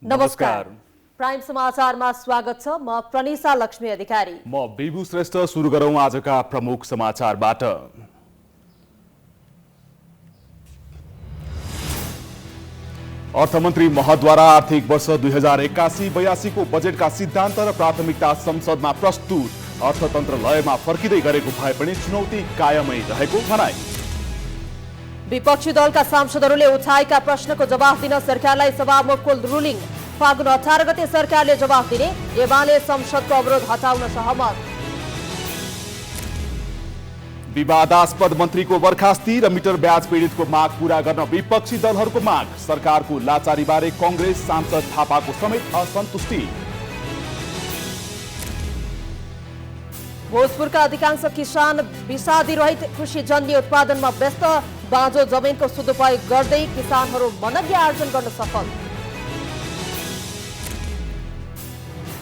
नमस्कार। प्राइम समाचारमा स्वागत छ। म प्रनिसा लक्ष्मी अधिकारी। म बिबु श्रेष्ठ। सुरु गरौं आजका प्रमुख समाचारबाट। अर्थमन्त्री महतद्वारा आर्थिक वर्ष 2081-82 को बजेटका सिद्धान्त र प्राथमिकता संसदमा प्रस्तुत। अर्थतन्त्र लयमा फर्किँदै गरेको भए पनि चुनौती कायमै रहेको भनाई। विपक्षी दलका सांसदहरूले उठाएका प्रश्नको जवाफ दिन सरकारलाई सभामुखको रुलिङ। फागुन 18 गते सरकारले जवाफ दिने। एमाले संसदको अवरोध हटाउन सहमत। विवादास्पद मन्त्रीको बर्खास्ती र मिटर ब्याज पीडितको माग पूरा गर्न विपक्षी दलहरूको माग। सरकारको लाचारीबारे कांग्रेस सांसद थापाको समेत असन्तुष्टि। भोजपुरका अधिकांश किसान विषादी रहित कृषिजन्य उत्पादनमा व्यस्त। बाँझो जमिनको सदुपयोग गर्दै किसानहरू मनज्ञ आर्जन गर्न सफल।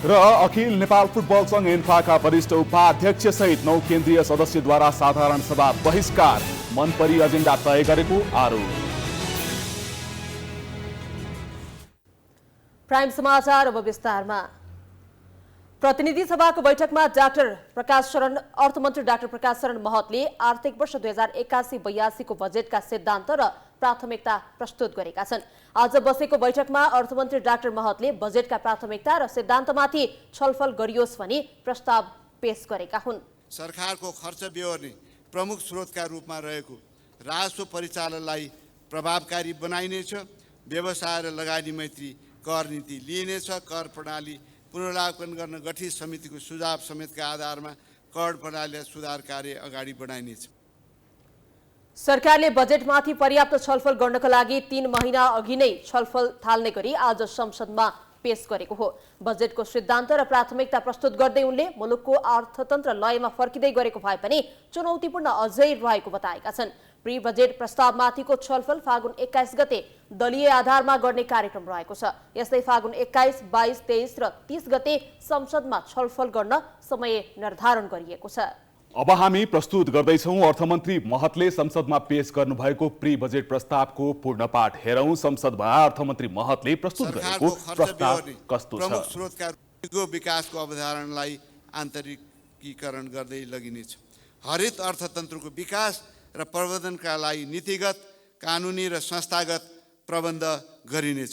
र अखिल नेपाल फुटबल संघ एन्फाका वरिष्ठ उपाध्यक्ष सहित 9 केन्द्रीय सदस्यद्वारा साधारण सभा बहिष्कार। मनपरी एजेन्डा तय गरेको आरोप। प्राइम समाचार अब विस्तारमा। प्रतिनिधि सभाको बैठकमा अर्थमन्त्री डाक्टर प्रकाश शरण महतले आर्थिक वर्ष 2081-82 को बजेटका सिद्धान्त र प्राथमिकता प्रस्तुत गरेका छन्। आज बसेको बैठकमा अर्थमन्त्री डाक्टर महतले बजेटका प्राथमिकता र सिद्धान्तमाथि छलफल गरियोस् भनी प्रस्ताव पेश गरेका हुन्। सरकारको खर्च बेहोर्ने प्रमुख स्रोतका रूपमा रहेको राजस्व परिचालनलाई प्रभावकारी बनाइनेछ। व्यवसाय र लगानी मैत्री कर नीति लिइनेछ। कर प्रणाली पुनरावलोकन गर्न गठित समितिको सुझाव समेतका आधारमा कर प्रणालीलाई सुधार कार्य अगाडि बढाइनेछ। सरकारले बजेटमाथि पर्याप्त छलफल गर्नका लागि 3 महिना अघि नै छलफल थाल्ने गरी आज संसदमा पेश गरेको हो। बजेटको सिद्धान्त र प्राथमिकता प्रस्तुत गर्दै उनले मुलुकको अर्थतन्त्र लयमा फर्किँदै गरेको भए पनि चुनौतीपूर्ण अझै रहेको बताएका छन्। प्री बजेट प्रस्तावमाथिको छलफल फागुन 21 गते दलीय आधारमा गर्ने कार्यक्रम रहेको छ। यस्तै फागुन 21, 22, 23 र 30 गते संसदमा छलफल गर्न समय निर्धारण गरिएको छ। अब हामी प्रस्तुत गर्दैछौं अर्थमन्त्री महतले संसदमा पेश गर्नुभएको प्री बजेट प्रस्तावको पूर्ण पाठ हेरौं। संसदमा अर्थमन्त्री महतले प्रस्तुत गरेको प्रस्ताव कस्तो छ? प्रमुख स्रोतका विकासको अवधारणालाई आन्तरिकीकरण गर्दै लगिनेछ। हरित अर्थतन्त्रको विकास र प्रवर्धनका लागि नीतिगत, कानुनी र संस्थागत प्रबन्ध गरिनेछ।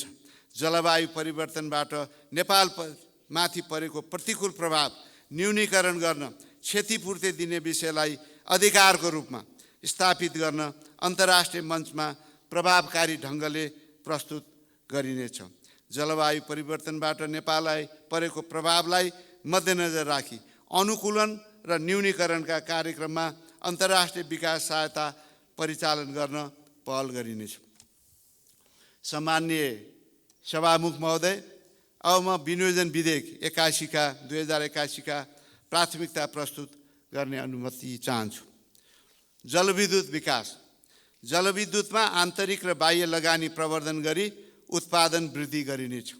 जलवायु परिवर्तनबाट नेपालमाथि परेको प्रतिकूल प्रभाव न्यूनीकरण गर्न क्षतिपूर्ति दिने विषयलाई अधिकारको रूपमा स्थापित गर्न अन्तर्राष्ट्रिय मञ्चमा प्रभावकारी ढङ्गले प्रस्तुत गरिनेछ। जलवायु परिवर्तनबाट नेपाललाई परेको प्रभावलाई मध्यनजर राखी अनुकूलन र न्यूनीकरणका कार्यक्रममा अन्तर्राष्ट्रिय विकास सहायता परिचालन गर्न पहल गरिनेछ। सम्माननीय सभामुख महोदय, अब म विनियोजन विधेयक 2081 का प्राथमिकता प्रस्तुत गर्ने अनुमति चाहन्छु। जलविद्युत विकास। जलविद्युतमा आन्तरिक र बाह्य लगानी प्रवर्धन गरी उत्पादन वृद्धि गरिनेछ।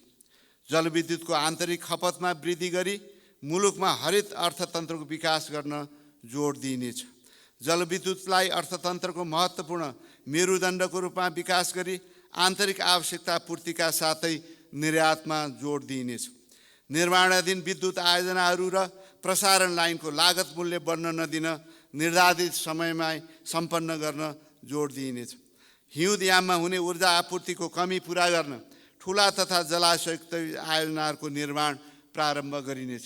जलविद्युतको आन्तरिक खपतमा वृद्धि गरी मुलुकमा हरित अर्थतन्त्रको विकास गर्न जोड दिइनेछ। जलविद्युतलाई अर्थतन्त्रको महत्त्वपूर्ण मेरुदण्डको रूपमा विकास गरी आन्तरिक आवश्यकता पूर्तिका साथै निर्यातमा जोड दिइनेछ। निर्माणाधीन विद्युत आयोजनाहरू र प्रसारण लाइनको लागत मूल्य बढ्न नदिन निर्धारित समयमा सम्पन्न गर्न जोड दिइनेछ। हिउँदयाममा हुने ऊर्जा आपूर्तिको कमी पुरा गर्न ठुला तथा जलाशयुक्त आयोजनाहरूको निर्माण प्रारम्भ गरिनेछ।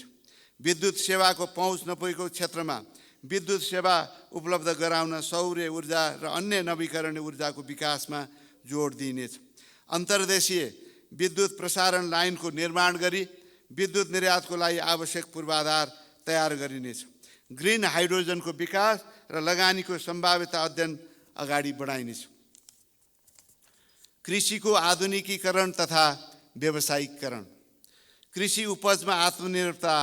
विद्युत सेवाको पहुँच नपुगेको क्षेत्रमा विद्युत सेवा उपलब्ध गराउन सौर्य ऊर्जा र अन्य नवीकरणीय ऊर्जाको विकासमा जोड दिइनेछ। अन्तर्देशीय विद्युत प्रसारण लाइनको निर्माण गरी विद्युत निर्यातको लागि आवश्यक पूर्वाधार तयार गरिनेछ। ग्रिन हाइड्रोजनको विकास र लगानीको सम्भाव्यता अध्ययन अगाडि बढाइनेछ। कृषिको आधुनिकीकरण तथा व्यावसायिकरण। कृषि उपजमा आत्मनिर्भरता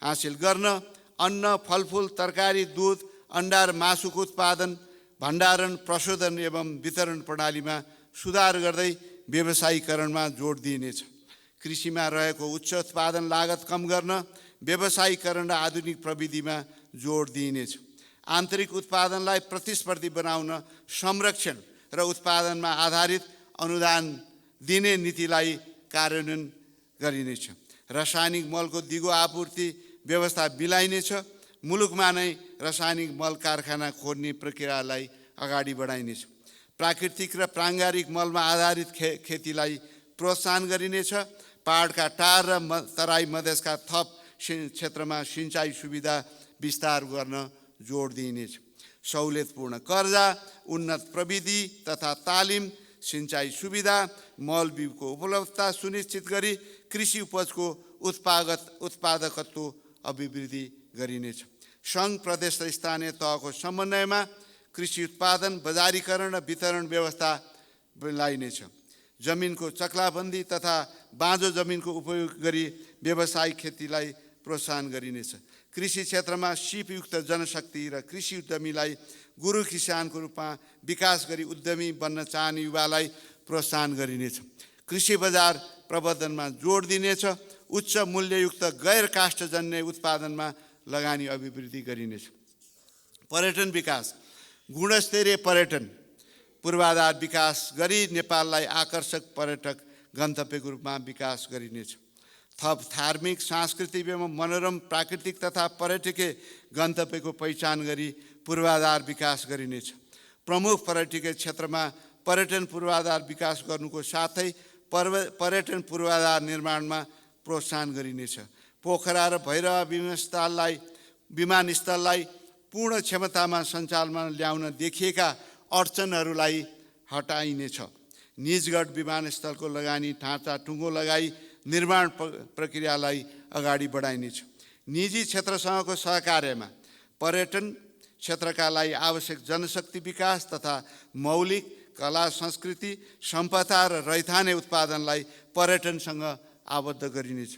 हासिल गर्न अन्न, फलफुल, तरकारी, दूध, अन्डा र मासुको उत्पादन, भण्डारण, प्रशोधन एवं वितरण प्रणालीमा सुधार गर्दै व्यावसायिकरणमा जोड दिइनेछ। कृषिमा रहेको उच्च उत्पादन लागत कम गर्न व्यावसायिकरण र आधुनिक प्रविधिमा जोड दिइनेछ। आन्तरिक उत्पादनलाई प्रतिस्पर्धी बनाउन संरक्षण र उत्पादनमा आधारित अनुदान दिने नीतिलाई कार्यान्वयन गरिनेछ। रासायनिक मलको दिगो आपूर्ति व्यवस्था मिलाइनेछ। मुलुकमा नै रासायनिक मल कारखाना खोल्ने प्रक्रियालाई अगाडि बढाइनेछ। प्राकृतिक र प्राङ्गारिक मलमा आधारित खेतीलाई प्रोत्साहन गरिनेछ। पहाडका टार र तराई मधेसका थप क्षेत्रमा सिँचाइ सुविधा विस्तार गर्न जोड दिइनेछ। सहुलियतपूर्ण कर्जा, उन्नत प्रविधि तथा तालिम, सिँचाइ सुविधा, मल बिउको उपलब्धता सुनिश्चित गरी कृषि उपजको उत्पादकत्व अभिवृद्धि गरिनेछ। सङ्घ, प्रदेश र स्थानीय तहको समन्वयमा कृषि उत्पादन, बजारीकरण र वितरण व्यवस्था मिलाइनेछ। जमिनको चक्लाबन्दी तथा बाँझो जमिनको उपयोग गरी व्यावसायिक खेतीलाई प्रोत्साहन गरिनेछ। कृषि क्षेत्रमा सिपयुक्त जनशक्ति र कृषि उद्यमीलाई गुरु किसानको रूपमा विकास गरी उद्यमी बन्न चाहने युवालाई प्रोत्साहन गरिनेछ। कृषि बजार प्रबन्धनमा जोड दिनेछ। उच्च मूल्ययुक्त गैर काष्ठजन्य उत्पादनमा लगानी अभिवृद्धि गरिनेछ। पर्यटन विकास, गुणस्तरीय पर्यटन पूर्वाधार विकास गरी नेपाललाई आकर्षक पर्यटक गन्तव्यको रूपमा विकास गरिनेछ। थप धार्मिक, सांस्कृतिक एवं मनोरम प्राकृतिक तथा पर्यटकीय गन्तव्यको पहिचान गरी पूर्वाधार विकास गरिनेछ। प्रमुख पर्यटकीय क्षेत्रमा पर्यटन पूर्वाधार विकास गर्नुको साथै पर्यटन पूर्वाधार निर्माणमा प्रोत्साहन गरिनेछ। पोखरा र भैरवा विमानस्थललाई पूर्ण क्षमतामा सञ्चालनमा ल्याउन देखिएका अडचनहरूलाई हटाइनेछ। निजगढ विमानस्थलको लगानी ढाँचा टुङ्गो लगाई निर्माण प्रक्रियालाई अगाडि बढाइनेछ। निजी क्षेत्रसँगको सहकार्यमा पर्यटन क्षेत्रका लागि आवश्यक जनशक्ति विकास तथा मौलिक कला संस्कृति सम्पदा र रैथाने उत्पादनलाई पर्यटनसँग आबद्ध गरिनेछ।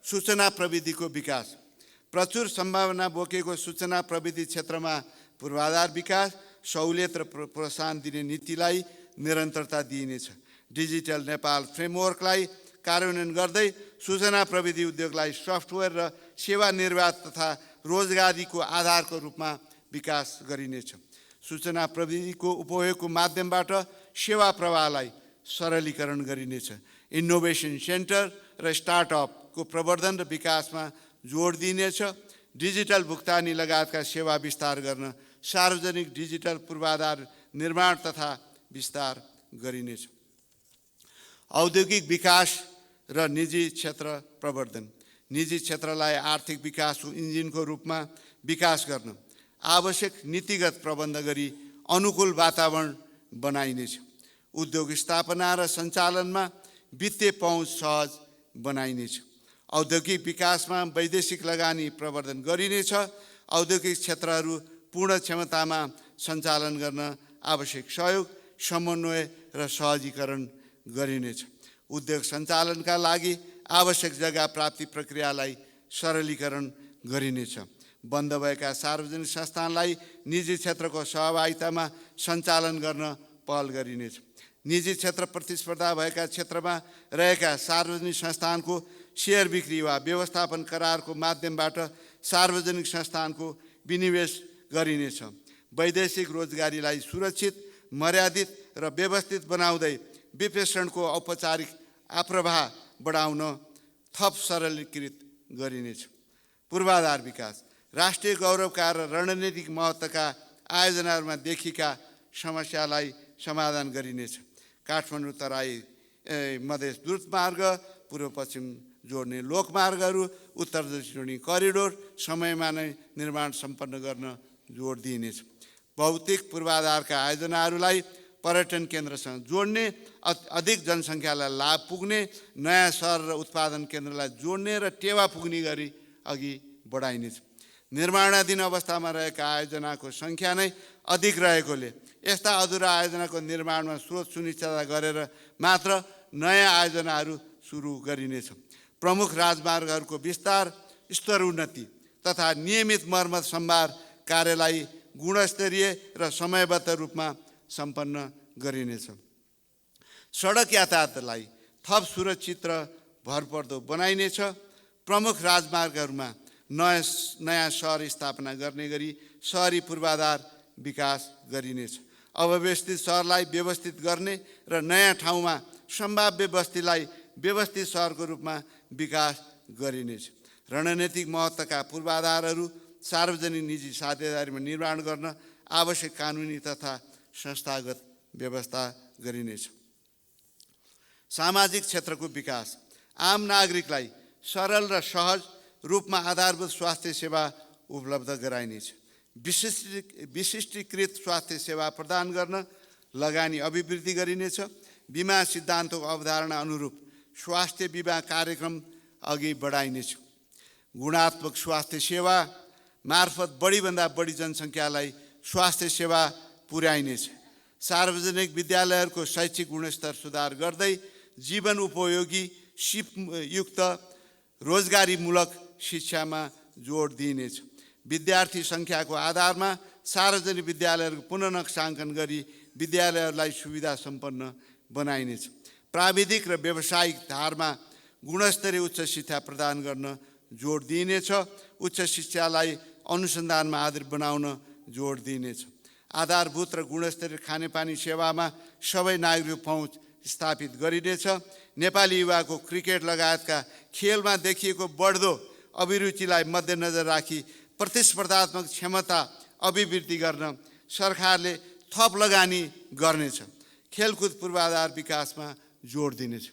सूचना प्रविधिको विकास, प्रचुर सम्भावना बोकेको सूचना प्रविधि क्षेत्रमा पूर्वाधार विकास, सहुलियत र प्रोत्साहन दिने नीतिलाई निरन्तरता दिइनेछ। डिजिटल नेपाल फ्रेमवर्कलाई कार्यान्वयन गर्दै सूचना प्रविधि उद्योगलाई सफ्टवेयर र सेवा निर्वाह तथा रोजगारीको आधारको रूपमा विकास गरिनेछ। सूचना प्रविधिको उपयोगको माध्यमबाट सेवा प्रवाहलाई सरलीकरण गरिनेछ। इनोभेसन सेन्टर र स्टार्टअपको प्रवर्धन र विकासमा जोड दिइनेछ। डिजिटल भुक्तानी लगायतका सेवा विस्तार गर्न सार्वजनिक डिजिटल पूर्वाधार निर्माण तथा विस्तार गरिनेछ। औद्योगिक विकास र निजी क्षेत्र प्रवर्धन, निजी क्षेत्रलाई आर्थिक विकासको इन्जिनको रूपमा विकास गर्न आवश्यक नीतिगत प्रबन्ध गरी अनुकूल वातावरण बनाइनेछ। उद्योग स्थापना र सञ्चालनमा वित्तीय पहुँच सहज बनाइनेछ। औद्योगिक विकासमा वैदेशिक लगानी प्रवर्धन गरिनेछ। औद्योगिक क्षेत्रहरू पूर्ण क्षमतामा सञ्चालन गर्न आवश्यक सहयोग, समन्वय र सहजीकरण गरिनेछ। उद्योग सञ्चालनका लागि आवश्यक जग्गा प्राप्ति प्रक्रियालाई सरलीकरण गरिनेछ। बन्द भएका सार्वजनिक संस्थानलाई निजी क्षेत्रको सहभागितामा सञ्चालन गर्न पहल गरिनेछ। निजी क्षेत्र प्रतिस्पर्धा भएका क्षेत्रमा रहेका सार्वजनिक संस्थानको सेयर बिक्री वा व्यवस्थापन करारको माध्यमबाट सार्वजनिक संस्थानको विनिवेश गरिनेछ। वैदेशिक रोजगारीलाई सुरक्षित, मर्यादित र व्यवस्थित बनाउँदै विप्रेषणको औपचारिक आप्रवाह बढाउन थप सरलीकृत गरिनेछ। पूर्वाधार विकास, राष्ट्रिय गौरवका र रणनीतिक महत्त्वका आयोजनाहरूमा देखिएका समस्यालाई समाधान गरिनेछ। काठमाडौँ तराई मधेस द्रुत मार्ग, पूर्व पश्चिम जोड्ने लोकमार्गहरू, उत्तर दक्षिणी करिडोर समयमा नै निर्माण सम्पन्न गर्न जोड दिइनेछ। भौतिक पूर्वाधारका आयोजनाहरूलाई पर्यटन केन्द्रसँग जोड्ने, अधिक जनसङ्ख्यालाई लाभ पुग्ने, नयाँ सहर र उत्पादन केन्द्रलाई जोड्ने र टेवा पुग्ने गरी अघि बढाइनेछ। निर्माणाधीन अवस्थामा रहेका आयोजनाको सङ्ख्या नै अधिक रहेकोले यस्ता अधुरा आयोजनाको निर्माणमा स्रोत सुनिश्चित गरेर मात्र नयाँ आयोजनाहरू सुरु गरिनेछ। प्रमुख राजमार्गहरूको विस्तार, स्तरोन्नति तथा नियमित मर्मत सम्भार कार्यलाई गुणस्तरीय र समयबद्ध रूपमा सम्पन्न गरिनेछ। सडक यातायातलाई थप सुरक्षित र भरपर्दो बनाइनेछ। प्रमुख राजमार्गहरूमा नयाँ सहर स्थापना गर्ने गरी सहरी पूर्वाधार विकास गरिनेछ। अव्यवस्थित सहरलाई व्यवस्थित गर्ने र नयाँ ठाउँमा सम्भाव्य बस्तीलाई व्यवस्थित सहरको रूपमा विकास गरिनेछ। रणनीतिक महत्त्वका पूर्वाधारहरू सार्वजनिक निजी साझेदारीमा निर्माण गर्न आवश्यक कानुनी तथा संस्थागत व्यवस्था गरिनेछ। सामाजिक क्षेत्रको विकास। आम नागरिकलाई सरल र सहज रूपमा आधारभूत स्वास्थ्य सेवा उपलब्ध गराइनेछ। विशिष्टीकृत स्वास्थ्य सेवा प्रदान गर्न लगानी अभिवृद्धि गरिनेछ। बिमा सिद्धान्तको अवधारणा अनुरूप स्वास्थ्य बिमा कार्यक्रम अघि बढाइनेछ। गुणात्मक स्वास्थ्य सेवा मार्फत बढीभन्दा बढी जनसङ्ख्यालाई स्वास्थ्य सेवा पुर्याइनेछ। सार्वजनिक विद्यालयहरूको शैक्षिक गुणस्तर सुधार गर्दै जीवन उपयोगी सिपयुक्त रोजगारीमूलक शिक्षामा जोड दिइनेछ। विद्यार्थी सङ्ख्याको आधारमा सार्वजनिक विद्यालयहरूको पुनर्नक्साङ्कन गरी विद्यालयहरूलाई सुविधा सम्पन्न बनाइनेछ। प्राविधिक र व्यावसायिक धारमा गुणस्तरीय उच्च शिक्षा प्रदान गर्न जोड दिइनेछ। उच्च शिक्षालाई अनुसन्धानमा आधारित बनाउन जोड दिइनेछ। आधारभूत र गुणस्तरीय खानेपानी सेवामा सबै नागरिक पहुँच स्थापित गरिनेछ। नेपाली युवाको क्रिकेट लगायतका खेलमा देखिएको बढ्दो अभिरुचिलाई मध्यनजर राखी प्रतिस्पर्धात्मक क्षमता अभिवृद्धि गर्न सरकारले थप लगानी गर्नेछ। खेलकुद पूर्वाधार विकासमा जोड दिनेछ।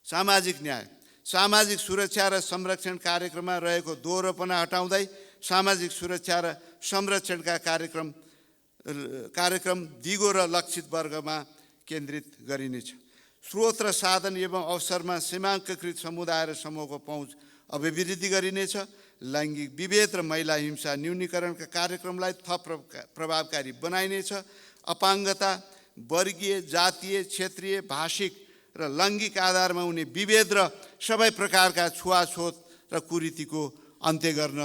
सामाजिक न्याय। सामाजिक सुरक्षा र संरक्षण कार्यक्रममा रहेको दोहोरोपना हटाउँदै सामाजिक सुरक्षा र संरक्षणका कार्यक्रम दिगो र लक्षित वर्गमा केन्द्रित गरिनेछ। स्रोत र साधन एवं अवसरमा सीमाङ्ककृत समुदाय र समूहको पहुँच अभिवृद्धि गरिनेछ। लैङ्गिक विभेद र महिला हिंसा न्यूनीकरणका कार्यक्रमलाई थप प्रभावकारी बनाइनेछ। अपाङ्गता, वर्गीय, जातीय, क्षेत्रीय, भाषिक र लैङ्गिक आधारमा हुने विभेद र सबै प्रकारका छुवाछुत र कुरीतिको अन्त्य गर्न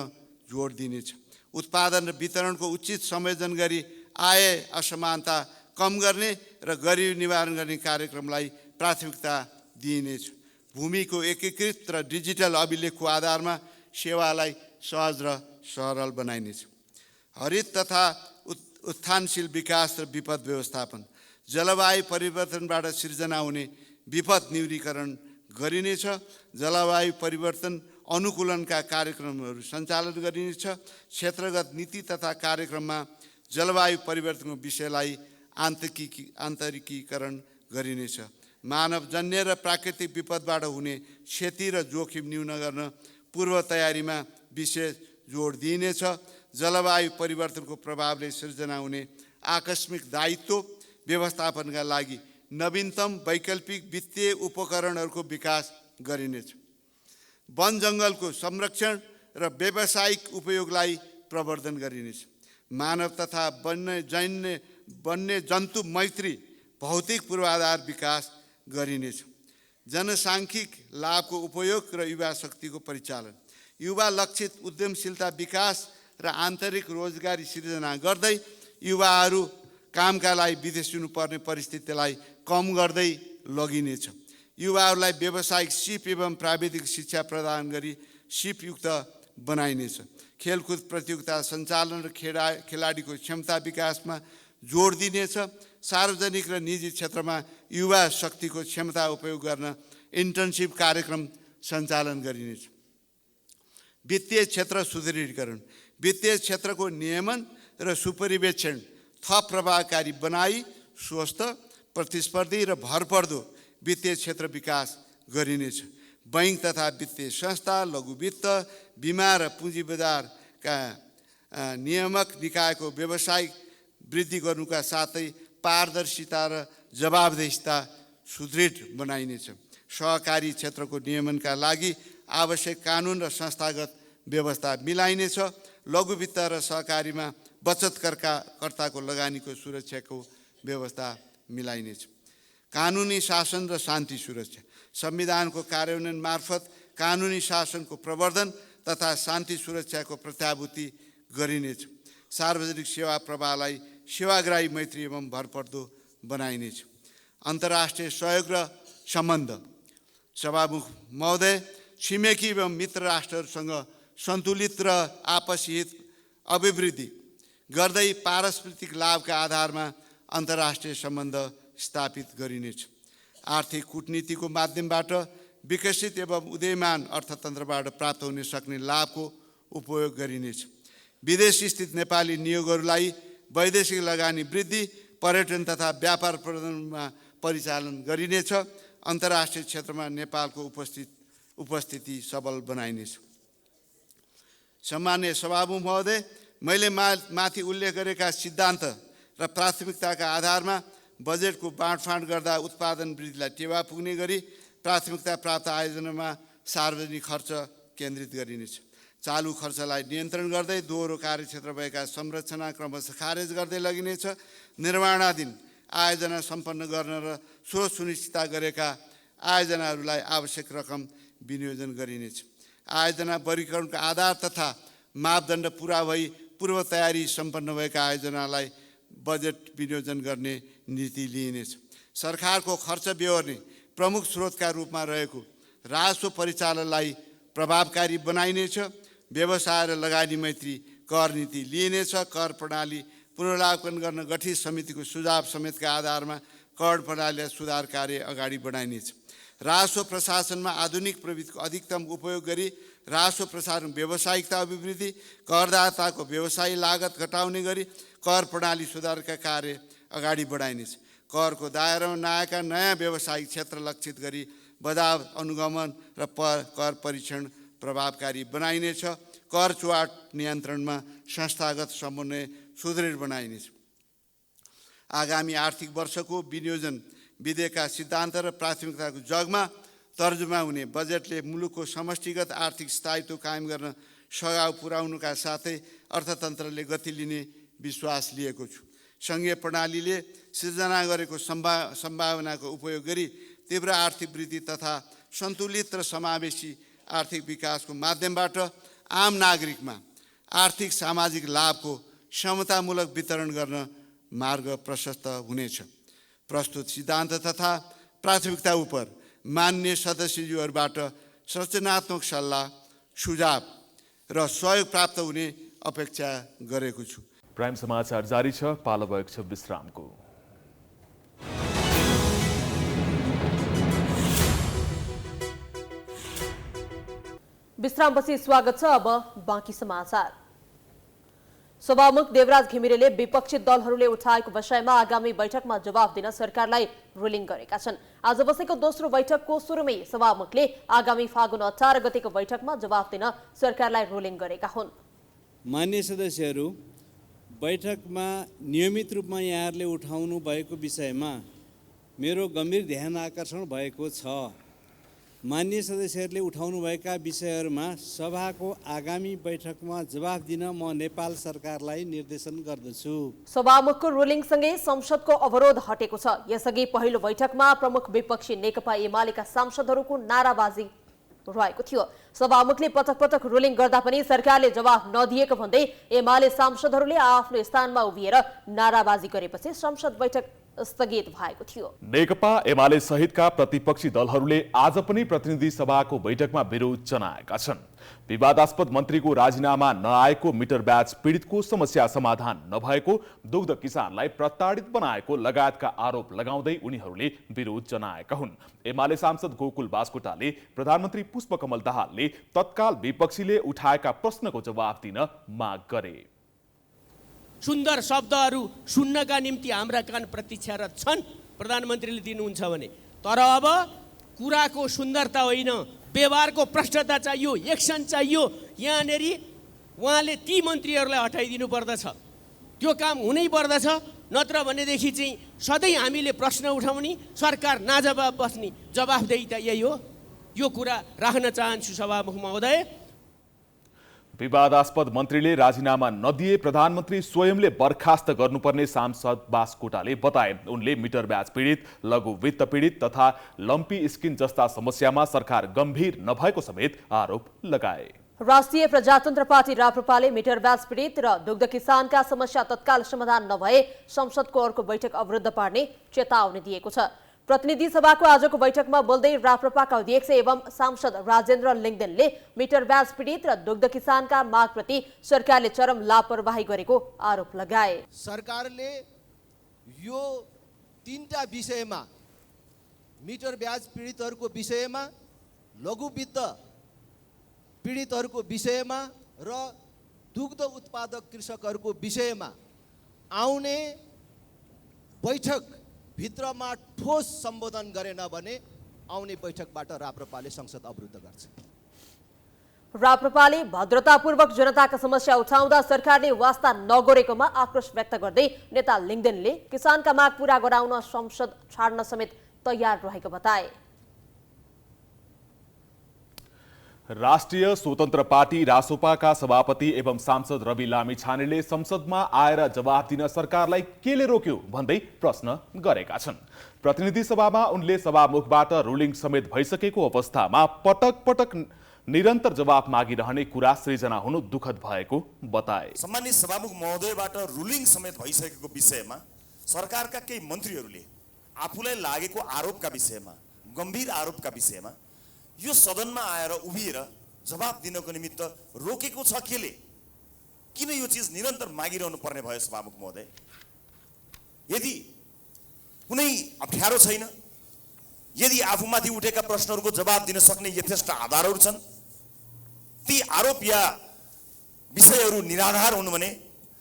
जोड दिनेछ। उत्पादन र वितरणको उचित संयोजन गरी आय असमानता कम गर्ने र गरिबी निवारण गर्ने कार्यक्रमलाई प्राथमिकता दिइनेछ। भूमिको एकीकृत र डिजिटल अभिलेखको आधारमा सेवालाई सहज र सरल बनाइनेछ। हरित तथा उत्थानशील विकास र विपद व्यवस्थापन। जलवायु परिवर्तनबाट सिर्जना हुने विपद न्यूनीकरण गरिनेछ। जलवायु परिवर्तन अनुकूलनका कार्यक्रमहरू सञ्चालन गरिनेछ। क्षेत्रगत नीति तथा कार्यक्रममा जलवायु परिवर्तनको विषयलाई आन्तरिकीकरण गरिनेछ। मानवजन्य र प्राकृतिक विपदबाट हुने क्षति र जोखिम न्यून गर्न पूर्व तयारीमा विशेष जोड दिइनेछ। जलवायु परिवर्तनको प्रभावले सिर्जना हुने आकस्मिक दायित्व व्यवस्थापनका लागि नवीनतम वैकल्पिक वित्तीय उपकरणहरूको विकास गरिनेछ। वन जङ्गलको संरक्षण र व्यावसायिक उपयोगलाई प्रवर्धन गरिनेछ। मानव तथा वन्य जन्तु मैत्री भौतिक पूर्वाधार विकास गरिनेछ। जनसाङ्ख्यिक लाभको उपयोग र युवा शक्तिको परिचालन। युवा लक्षित उद्यमशीलता विकास र आन्तरिक रोजगारी सिर्जना गर्दै युवाहरू कामका लागि विदेश जानुपर्ने परिस्थितिलाई कम गर्दै लगिनेछ। युवाहरूलाई व्यावसायिक सिप एवं प्राविधिक शिक्षा प्रदान गरी सिपयुक्त बनाइनेछ। खेलकुद प्रतियोगिता सञ्चालन र खेलाडीको क्षमता विकासमा जोड दिनेछ। सार्वजनिक र निजी क्षेत्रमा युवा शक्तिको क्षमता उपयोग गर्न इन्टर्नसिप कार्यक्रम सञ्चालन गरिनेछ। वित्तीय क्षेत्र सुदृढीकरण। वित्तीय क्षेत्रको नियमन र सुपरिवेक्षण थप प्रभावकारी बनाई स्वस्थ, प्रतिस्पर्धी र भरपर्दो वित्तीय क्षेत्र विकास गरिनेछ। बैंक तथा वित्तीय संस्था, लघु वित्त, बिमा र पुँजी बजारका नियामक निकायको व्यवसायिक वृद्धि गर्नुका साथै पारदर्शिता र जवाबदेहिता सुदृढ बनाइनेछ। सहकारी क्षेत्रको नियमनका लागि आवश्यक कानुन र संस्थागत व्यवस्था मिलाइनेछ। लघु वित्त र सहकारीमा बचतकर्ताको लगानीको सुरक्षाको व्यवस्था मिलाइनेछ। कानुनी शासन र शान्ति सुरक्षा। संविधानको कार्यान्वयन मार्फत कानुनी शासनको प्रवर्धन तथा शान्ति सुरक्षाको प्रत्याभूति गरिनेछ। सार्वजनिक सेवा प्रवाहलाई सेवाग्राही मैत्री एवं भरपर्दो बनाइनेछ। अन्तर्राष्ट्रिय सहयोग र सम्बन्ध। सभामुख महोदय, छिमेकी एवं मित्र राष्ट्रहरूसँग सन्तुलित र आपसी हित अभिवृद्धि गर्दै पारस्परिक लाभका आधारमा अन्तर्राष्ट्रिय सम्बन्ध स्थापित गरिनेछ। आर्थिक कूटनीतिको माध्यमबाट विकसित एवं उदयमान अर्थतन्त्रबाट प्राप्त हुन सक्ने लाभको उपयोग गरिनेछ। विदेश स्थित नेपाली नियोगहरूलाई वैदेशिक लगानी वृद्धि, पर्यटन तथा व्यापार प्रवर्धनमा परिचालन गरिनेछ। अन्तर्राष्ट्रिय क्षेत्रमा नेपालको उपस्थिति सबल बनाइनेछ। सम्माननीय सभामुख महोदय, मैले माथि उल्लेख गरेका सिद्धान्त र प्राथमिकताका आधारमा बजेटको बाँडफाँड गर्दा उत्पादन वृद्धिलाई टेवा पुग्ने गरी प्राथमिकता प्राप्त आयोजनामा सार्वजनिक खर्च केन्द्रित गरिनेछ। चालु खर्चलाई नियन्त्रण गर्दै दोहोरो कार्यक्षेत्र भएका संरचना क्रमशः खारेज गर्दै लगिनेछ। निर्माणाधीन आयोजना सम्पन्न गर्न र स्रोत सुनिश्चित गरेका आयोजनाहरूलाई आवश्यक रकम विनियोजन गरिनेछ। आयोजना वर्गीकरणको आधार तथा मापदण्ड पुरा भई पूर्व तयारी सम्पन्न भएका आयोजनालाई बजेट विनियोजन गर्ने नीति लिइनेछ। सरकारको खर्च बेहोर्ने प्रमुख स्रोतका रूपमा रहेको राजस्व परिचालनलाई प्रभावकारी बनाइनेछ। व्यवसाय र लगानी मैत्री कर नीति लिइनेछ। कर प्रणाली पुनरावलोकन गर्न गठित समितिको सुझाव समेतका आधारमा कर प्रणालीलाई सुधार कार्य अगाडि बढाइनेछ। राजस्व प्रशासनमा आधुनिक प्रविधिको अधिकतम उपयोग गरी राजस्व प्रशासन व्यावसायिकता अभिवृद्धि, करदाताको व्यवसायी लागत घटाउने गरी कर प्रणाली सुधारका कार्य अगाडि बढाइनेछ। करको दायरामा नआएका नयाँ व्यावसायिक क्षेत्र लक्षित गरी बजार अनुगमन र कर परीक्षण प्रभावकारी बनाइनेछ। कर चुहाट नियन्त्रणमा संस्थागत समन्वय सुदृढ बनाइनेछ। आगामी आर्थिक वर्षको विनियोजन विधेयकका सिद्धान्त र प्राथमिकताको जगमा तर्जुमा हुने बजेटले मुलुकको समष्टिगत आर्थिक स्थायित्व कायम गर्न सघाउ पुर्याउनुका साथै अर्थतन्त्रले गति लिने विश्वास लिएको छु। सङ्घीय प्रणालीले सिर्जना गरेको सम्भावनाको उपयोग गरी तीव्र आर्थिक वृद्धि तथा सन्तुलित र समावेशी आर्थिक विकासको माध्यमबाट आम नागरिकमा आर्थिक सामाजिक लाभको समतामूलक वितरण गर्न मार्ग प्रशस्त हुनेछ। प्रस्तुत सिद्धान्त तथा प्राथमिकता उप मान्य सदस्यज्यूहरूबाट रचनात्मक सल्लाह, सुझाव र सहयोग प्राप्त हुने अपेक्षा गरेको छु। प्राइम समाचार जारी छ। पालो भएको छ विश्रामको। विश्रामपछि स्वागत छ। अब बाँकी समाचार। सभामुख देवराज घिमिरेले विपक्षी दलहरूले उठाएको विषयमा आगामी बैठकमा जवाफ दिन सरकारलाई रुलिङ गरेका छन्। आज बसेको दोस्रो बैठकको सुरुमै सभामुखले आगामी फागुन 18 गतेको बैठकमा जवाफ दिन सरकारलाई रुलिङ गरेका हुन्। मान्य सदस्यहरू, बैठकमा नियमित रूपमा यहाँहरूले उठाउनु भएको विषयमा मेरो गम्भीर ध्यान आकर्षण भएको छ। मान्य सदस्यहरूले उठाउनुभएका विषयहरूमा सभाको आगामी बैठकमा जवाफ दिन म नेपाल सरकारलाई निर्देशन गर्दछु। सभामुखको रुलिङसँगै संसदको अवरोध हटेको छ। यसअघि पहिलो बैठकमा प्रमुख विपक्षी नेकपा एमालेका सांसदहरूको नाराबाजी रहेको थियो। सभामुखले पटक पटक रुलिङ गर्दा पनि सरकारले जवाफ नदिएको भन्दै एमाले सांसदहरूले आफ्नो स्थानमा उभिएर नाराबाजी गरेपछि संसद बैठक स्थगित भएको थियो। नेकपा एमाले सहितका प्रतिपक्षी दलहरूले आज पनि प्रतिनिधि सभाको बैठकमा विरोध जनाएका छन्। विवादास्पद मन्त्रीको राजीनामा नआएको, मिटर ब्याज पीडितको समस्या समाधान नभएको, दुग्ध किसानलाई प्रताडित बनाएको लगायतका आरोप लगाउँदै उनीहरूले विरोध जनाएका हुन्। एमाले सांसद गोकुल बास्कोटाले प्रधानमन्त्री पुष्पकमल दाहालले तत्काल विपक्षीले उठाएका प्रश्नको जवाफ दिन माग गरे। सुन्दर शब्दहरू सुन्नका निम्ति हाम्रा कान प्रतीक्षारत छन् प्रधानमन्त्रीले दिनुहुन्छ भने, तर अब कुराको सुन्दरता होइन, व्यवहारको प्रष्टता चाहियो, एक्सन चाहियो। यहाँनिर उहाँले ती मन्त्रीहरूलाई हटाइदिनु पर्दछ, त्यो काम हुनै पर्दछ। नत्र भनेदेखि चाहिँ सधैँ हामीले प्रश्न उठाउने, सरकार नाजवाब बस्ने, जवाफदेही त यही हो। यो कुरा राख्न चाहन्छु सभामुख महोदय। विवादास्पद मन्त्रीले राजीनामा नदिए प्रधानमन्त्री स्वयंले बर्खास्त गर्नुपर्ने सांसद बास्कोटाले बताए। उनले मिटर ब्याज पीडित, लघु वित्त पीडित तथा लम्पी स्किन जस्ता समस्यामा सरकार गम्भीर नभएको समेत आरोप लगाए। राष्ट्रिय प्रजातन्त्र पार्टी राप्रपाले मिटर ब्याज पीडित र दुग्ध किसानका समस्या तत्काल समाधान नभए संसदको अर्को बैठक अवरुद्ध पार्ने चेतावनी दिएको छ। प्रतिनिधि सभाको आजको बैठकमा बोल्दै राप्रपाका अध्यक्ष एवं सांसद राजेन्द्र लिङ्गदेनले मिटर ब्याज पीडित र दुग्ध किसानका मागप्रति सरकारले चरम लापरवाही गरेको आरोप लगाए। सरकारले यो तीनटा विषयमा मिटर ब्याज पीडितहरूको विषयमा, लघु वित्त पीडितहरूको विषयमा र दुग्ध उत्पादक कृषकहरूको विषयमा आउने बैठक भित्रमा ठोस सम्बोधन गरेन भने आउने बैठकबाट राप्रपाले संसद अवरुद्ध गर्छ। राप्रपाले भद्रतापूर्वक जनताका समस्या उठाउँदा सरकारले वास्ता नगरेकोमा आक्रोश व्यक्त गर्दै नेता लिङ्गदेनले किसानका माग पूरा गराउन संसद छाड्न समेत तयार रहेको बताए। राष्ट्रिय स्वतन्त्र पार्टी रासोपाका सभापति एवं सांसद रवि लामिछानेले संसदमा आएर जवाफ दिन सरकारलाई केले रोक्यो भन्दै प्रश्न गरेका छन्। प्रतिनिधि सभामा उनले सभामुखबाट रुलिङ समेत भइसकेको अवस्थामा पटक पटक निरन्तर जवाफ मागिरहने कुरा सृजना हुनु दुःखद भएको बताए। सम्मानित सभामुख महोदयबाट रुलिङ समेत भइसकेको विषयमा सरकारका केही मन्त्रीहरूले आफूलाई लागेको आरोपका विषयमा, गम्भीर आरोपका विषयमा यो सदनमा आएर उभिएर जवाफ दिनको निमित्त रोकेको छ केले? किन यो चीज निरन्तर मागिरहनु पर्ने भयो सभामुख महोदय? यदि कुनै अप्ठ्यारो छैन, यदि आफूमाथि उठेका प्रश्नहरूको जवाफ दिन सक्ने यथेष्ट आधारहरू छन्, ती आरोप या विषयहरू निराधार हुनु भने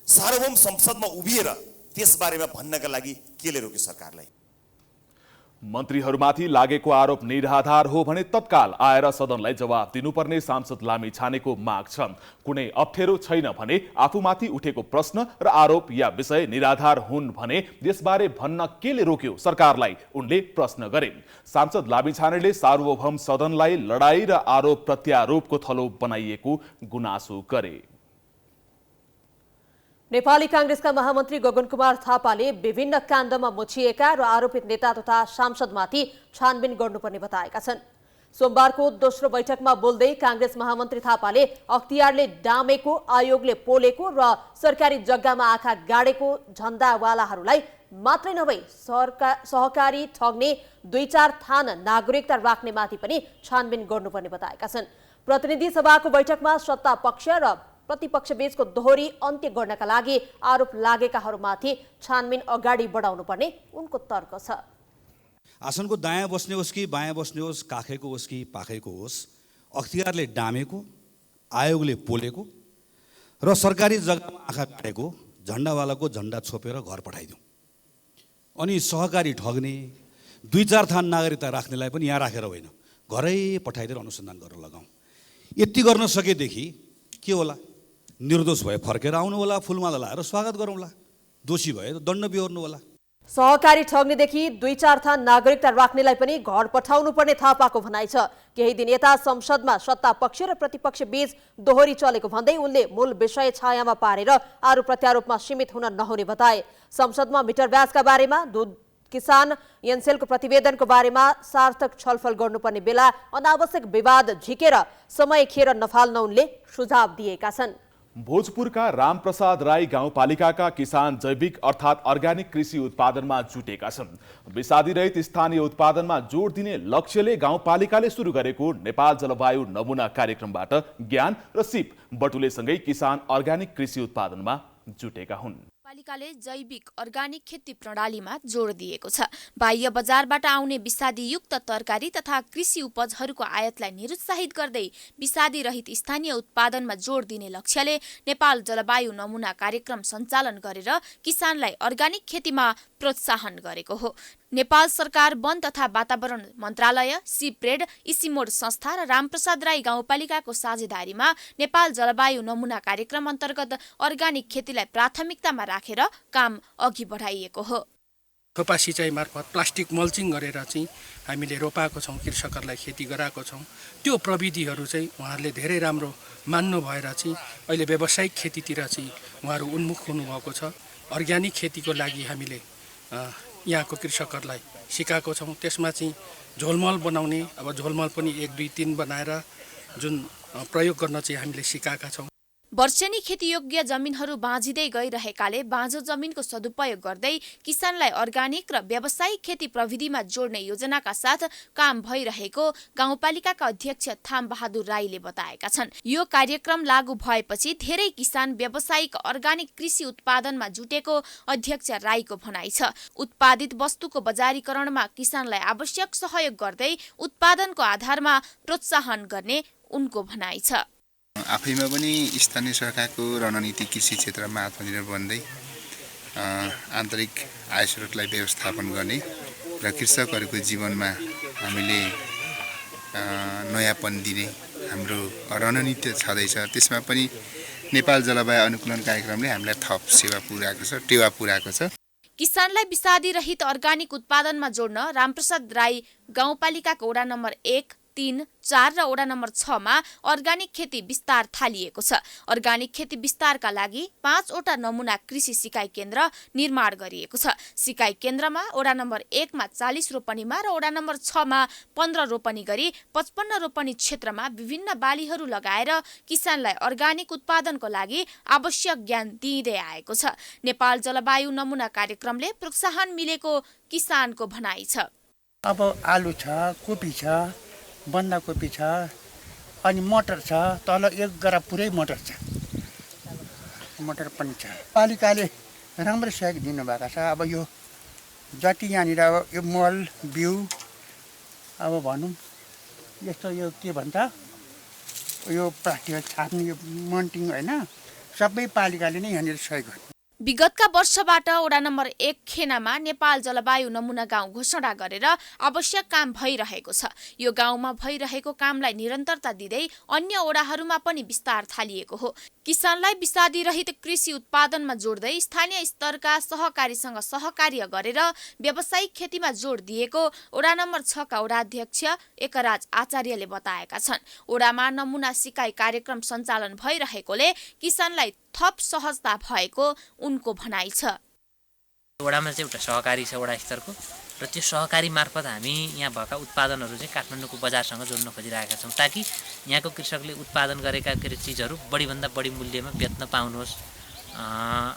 सार्वभौम संसदमा उभिएर त्यसबारेमा भन्नका लागि केले रोक्यो सरकारलाई? मन्त्रीहरूमाथि लागेको आरोप निराधार हो भने तत्काल आएर सदनलाई जवाफ दिनुपर्ने सांसद लामिछानेको माग छ। कुनै अप्ठ्यारो छैन भने आफूमाथि उठेको प्रश्न र आरोप या विषय निराधार हुन् भने यसबारे भन्न केले रोक्यो सरकारलाई, उनले प्रश्न गरे। सांसद लामिछानेले सार्वभौम सदनलाई लडाई र आरोप प्रत्यारोपको थलो बनाइएको गुनासो गरे। नेपाली कांग्रेसका महामन्त्री गगन कुमार थापाले विभिन्न काण्डमा मुछिएका र आरोपित नेता तथा सांसदमाथि छानबिन गर्नुपर्ने बताएका छन्। सोमबारको दोस्रो बैठकमा बोल्दै कांग्रेस महामन्त्री थापाले अख्तियारले डामेको, आयोगले पोलेको र सरकारी जग्गामा आँखा गाडेको झण्डावालाहरूलाई मात्रै नभई सहकारी ठग्ने 2-4 थान नागरिकता राख्नेमाथि पनि छानबिन गर्नुपर्ने बताएका छन्। प्रतिनिधि सभाको बैठकमा सत्ता पक्ष र प्रतिपक्ष बीचको दोहोरी अन्त्य गर्नका लागि आरोप लागेकाहरूमाथि छानबिन अगाडि बढाउनु पर्ने उनको तर्क छ। आसनको दायाँ बस्ने होस् कि बायाँ बस्ने होस्, काखैको होस् कि पाखैको होस्, अख्तियारले डामेको, आयोगले पोलेको र सरकारी जग्गामा आँखा काटेको झण्डावालाको झण्डा छोपेर घर पठाइदिउँ। अनि सहकारी ठग्ने 2-4 थान नागरिकता राख्नेलाई पनि यहाँ राखेर होइन, घरै पठाइदिएर अनुसन्धान गर्न लगाउँ। यति गर्न सकेदेखि के होला? निर्दोष भए फर्केर आउनु होला, फुलमाला लाएर स्वागत गरौँला, दोषी भए दण्ड बिहोर्नु होला। सहकारी ठग्नेदेखि 2-4 थान नागरिकता राख्नेलाई पनि घर पठाउनु पर्ने थापाको भनाइ छ। केही दिन यता संसदमा सत्ता पक्ष र प्रतिपक्ष बीच दोहोरी चलेको भन्दै उनले मूल विषय छायामा पारेर आरोप प्रत्यारोपमा सीमित हुन नहुने बताए। संसदमा मिटर ब्याजका बारेमा, दूध किसान एनसेलको प्रतिवेदनको बारेमा सार्थक छलफल गर्नुपर्ने बेला अनावश्यक विवाद झिकेर समय खेर नफाल्न उनले सुझाव दिएका छन्। भोजपुरका रामप्रसाद राई गाउँपालिकाका किसान जैविक अर्थात् अर्ग्यानिक कृषि उत्पादनमा जुटेका छन्। विषादी रहित स्थानीय उत्पादनमा जोड दिने लक्ष्यले गाउँपालिकाले सुरु गरेको नेपाल जलवायु नमुना कार्यक्रमबाट ज्ञान र सिप बटुलेसँगै किसान अर्ग्यानिक कृषि उत्पादनमा जुटेका हुन्। पालिकाले जैविक अर्गानिक खेती प्रणालीमा जोड दिएको छ। बाह्य बजारबाट आउने विषादीयुक्त तरकारी तथा कृषि उपजहरूको आयातलाई निरुत्साहित गर्दै विषादी रहित स्थानीय उत्पादनमा जोड दिने लक्ष्यले नेपाल जलवायु नमुना कार्यक्रम सञ्चालन गरेर किसानलाई अर्गानिक खेतीमा प्रोत्साहन गरेको हो। नेपाल सरकार वन तथा वातावरण मन्त्रालय, सिप्रेड, इसिमोड संस्था र रामप्रसाद राई गाउँपालिकाको साझेदारीमा नेपाल जलवायु नमुना कार्यक्रम अन्तर्गत अर्गानिक खेतीलाई प्राथमिकतामा राखेर काम अघि बढाइएको हो। थोपा सिँचाइ मार्फत प्लास्टिक मल्चिङ गरेर चाहिँ हामीले रोपाएको छौँ, कृषकहरूलाई खेती गराएको छौँ। त्यो प्रविधिहरू चाहिँ उहाँहरूले धेरै राम्रो मान्नु भएर चाहिँ अहिले व्यावसायिक खेतीतिर चाहिँ उहाँहरू उन्मुख हुनुभएको छ। अर्ग्यानिक खेतीको लागि हामीले यहाँको कृषकहरूलाई सिकाएको छौँ। त्यसमा चाहिँ झोलमल बनाउने, अब झोलमल पनि 1, 2, 3 बनाएर जुन प्रयोग गर्न चाहिँ हामीले सिकाएका छौँ। वर्षेनी खेतीयोग्य जमिनहरू बाँझिँदै गइरहेकाले बाँझो जमिनको सदुपयोग गर्दै किसानलाई अर्गानिक र व्यावसायिक खेती प्रविधिमा जोड्ने योजनाका साथ काम भइरहेको गाउँपालिकाका अध्यक्ष थाम बहादुर राईले बताएका छन्। यो कार्यक्रम लागू भएपछि धेरै किसान व्यावसायिक अर्गानिक कृषि उत्पादनमा जुटेको अध्यक्ष राईको भनाइ छ। उत्पादित वस्तुको बजारीकरणमा किसानलाई आवश्यक सहयोग गर्दै उत्पादनको आधारमा प्रोत्साहन गर्ने उनको भनाइ छ। आफैमा पनि स्थानीय सरकारको रणनीति कृषि क्षेत्रमा आत्मनिर्भर बन्दै आन्तरिक आय स्रोतलाई व्यवस्थापन गर्ने र कृषकहरूको जीवनमा हामीले नयाँपन दिने हाम्रो रणनीति छँदैछ। त्यसमा पनि नेपाल जलवायु अनुकूलन कार्यक्रमले हामीलाई थप टेवा पुर्याएको छ। किसानलाई विषादी रहित अर्गानिक उत्पादनमा जोड्न रामप्रसाद राई गाउँपालिकाको वडा नम्बर 1, 3, 4 र वडा नम्बर 6 मा अर्गानिक खेती विस्तार थालिएको छ। अर्गानिक खेती विस्तारका लागि 5 वटा नमुना कृषि सिकाइ केन्द्र निर्माण गरिएको छ। सिकाइ केन्द्रमा वडा नम्बर 1 मा 40 रोपनीमा र वडा नम्बर 6 मा 15 रोपनी गरी 55 रोपनी क्षेत्रमा विभिन्न बालीहरू लगाएर किसानलाई अर्गानिक उत्पादनको लागि आवश्यक ज्ञान दिइँदै आएको छ। नेपाल जलवायु नमुना कार्यक्रमले प्रोत्साहन मिलेको किसानको भनाइ छ। अब आलु छ, कोपी छ, बन्दाकोपी छ, अनि मटर छ, तल 1 गरा पुरै मटर छ, मटर पनि छ। पालिकाले राम्रो सहयोग दिनुभएको छ। अब यो जति यहाँनिर अब यो मल बिउ अब भनौँ यस्तो यो के भन्छ यो प्लास्टिक छाप्ने यो मन्टिङ होइन, सबै पालिकाले नै यहाँनिर सहयोग गर्छ। विगतका वर्षबाट वडा नम्बर 1 खेनामा नेपाल जलवायु नमुना गाउँ घोषणा गरेर आवश्यक काम भइरहेको छ। यो गाउँमा भइरहेको कामलाई निरन्तरता दिँदै अन्य वडाहरूमा पनि विस्तार थालिएको हो। किसानलाई विषादी रहित कृषि उत्पादनमा जोड्दै स्थानीय स्तरका सहकारीसँग सहकार्य गरेर व्यावसायिक खेतीमा जोड दिएको वडा नम्बर 6 का वडाध्यक्ष एकराज आचार्यले बताएका छन्। वडामा नमुना सिकाइ कार्यक्रम सञ्चालन भइरहेकोले किसानलाई थप सहजता भएको उनको भनाइ छ। वडामा चाहिँ एउटा सहकारी छ वडा स्तरको, र त्यो सहकारी मार्फत हामी यहाँ भएका उत्पादनहरू चाहिँ काठमाडौँको बजारसँग जोड्न खोजिरहेका छौँ, ताकि यहाँको कृषकले उत्पादन गरेका चिजहरू बढीभन्दा बढी मूल्यमा बेच्न पाउनुहोस्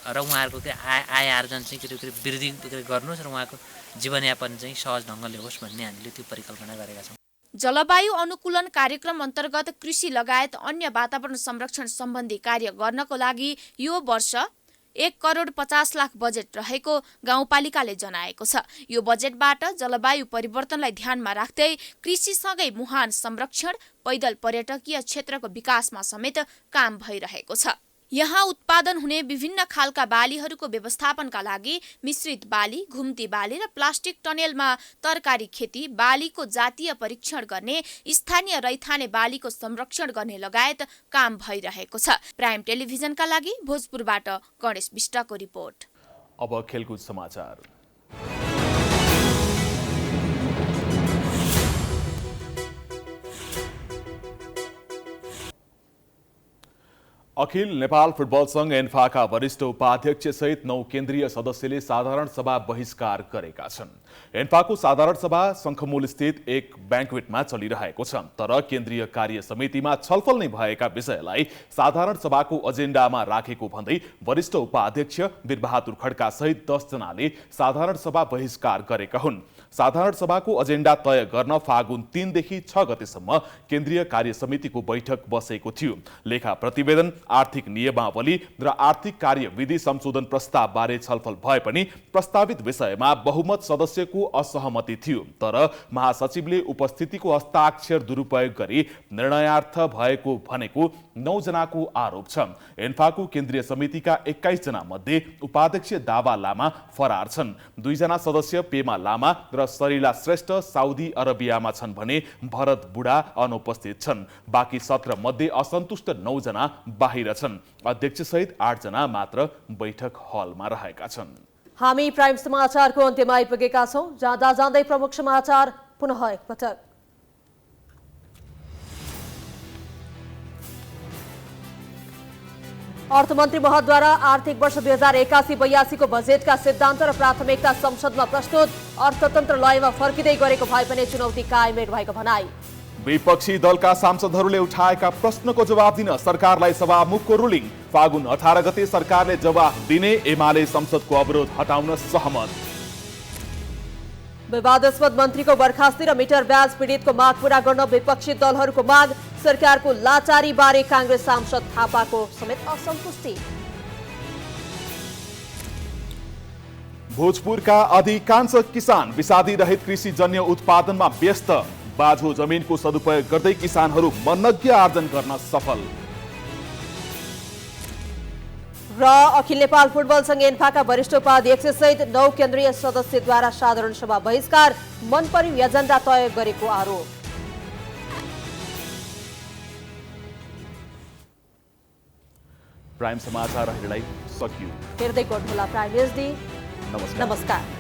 र उहाँहरूको आय आर्जन चाहिँ वृद्धि गर्नुहोस् र उहाँको जीवनयापन चाहिँ सहज ढङ्गले होस् भन्ने हामीले त्यो परिकल्पना गरेका छौँ। जलवायु अनुकूलन कार्यक्रम अन्तर्गत कृषि लगायत अन्य वातावरण संरक्षण सम्बन्धी कार्य गर्नको लागि यो वर्ष 1,50,00,000 बजेट रहेको गाउँपालिकाले जनाएको छ। यो बजेटबाट जलवायु परिवर्तनलाई ध्यानमा राख्दै कृषिसँगै मुहान संरक्षण, पैदल पर्यटकीय क्षेत्रको विकासमा समेत काम भइरहेको छ। यहाँ उत्पादन हुने विभिन्न खालका बालीहरूको व्यवस्थापनका लागि मिश्रित बाली, घुम्ती बाली र प्लास्टिक टनेलमा तरकारी खेती, बालीको जातीय परीक्षण गर्ने, स्थानीय रैथाने बालीको संरक्षण गर्ने लगायत काम भइरहेको छ। प्राइम टेलिभिजनका लागि भोजपुरबाट गणेश बिष्टको रिपोर्ट। अब खेलकुद समाचार। अखिल नेपाल फुटबल संघ एन्फाका वरिष्ठ उपाध्यक्ष सहित 9 केन्द्रीय सदस्यले साधारण सभा बहिष्कार गरेका छन्। एन्फाको साधारण सभा शङ्खमूल स्थित एक ब्याङ्क्वेटमा चलिरहेको छ, तर केन्द्रीय कार्य समितिमा छलफल नै भएका विषयलाई साधारण सभाको एजेन्डामा राखेको भन्दै वरिष्ठ उपाध्यक्ष वीरबहादुर खड्का सहित 10 जनाले साधारण सभा बहिष्कार गरेका हुन्। साधारण सभाको एजेन्डा तय गर्न फागुन 3 देखि 6 गतेसम्म केन्द्रीय कार्य समितिको बैठक बसेको थियो। लेखा प्रतिवेदन, आर्थिक नियमावली र आर्थिक कार्यविधि संशोधन प्रस्ताव बारे छलफल भए पनि प्रस्तावित विषयमा बहुमत सदस्यको असहमति थियो, तर महासचिवले उपस्थितिको हस्ताक्षर दुरुपयोग गरी निर्णयार्थ भएको भनेको 9 जनाको आरोप छ। एन्फाको केन्द्रीय समितिका 21 जना मध्ये उपाध्यक्ष दावा लामा फरार छन्। 2 जना सदस्य पेमा लामा र सरिला श्रेष्ठ साउदी अरबियामा छन् भने भरत बुढा अनुपस्थित छन्। बाँकी 17 मध्ये असन्तुष्ट 9 जना बाहिर छन्। अध्यक्ष सहित 8 जना मात्र बैठक हलमा रहेका छन्। हामी प्राइम समाचारको अन्त्यमा आइपुगेका छौं। जाँदा जाँदै प्रमुख समाचार पुनः एकपटक। अर्थमन्त्री महतद्वारा आर्थिक वर्ष 2081-82 को बजेटका सिद्धान्त र प्राथमिकता संसदमा प्रस्तुत। अर्थतन्त्र लयमा फर्किँदै गरेको भए पनि चुनौती कायम रहेको भनाई। विपक्षी दलका सांसदहरूले उठाएका प्रश्नको जवाब दिन सरकारलाई सभामुखको रुलिङ। फागुन 18 गते सरकारले जवाफ दिने एमाले संसदको अवरोध हटाउन सहमत। विवादास्पद मन्त्रीको बर्खास्ती र मिटर ब्याज पीडितको माग पूरा गर्न विपक्षी दलहरूको माग। सरकारको लाचारी बारे कांग्रेस सांसद थापाको समेत असन्तुष्टि। भोजपुरका अधिकांश किसान विषादी रहित कृषि जन्य उत्पादनमा व्यस्त। बाझो जमिनको सदुपयोग गर्दै किसानहरू मनज्ञ आर्जन गर्न सफल। र अखिल नेपाल फुटबल संघ एन्फाका वरिष्ठ उपाध्यक्ष सहित 9 केन्द्रीय सदस्यद्वारा साधारण सभा बहिष्कार। मन पर्यो एजेन्डा तय गरेको आरोप। प्राइम समाचार हेडलाइन सकियो। हेर्दै गर्नुहोला प्राइम एचडी। नमस्कार।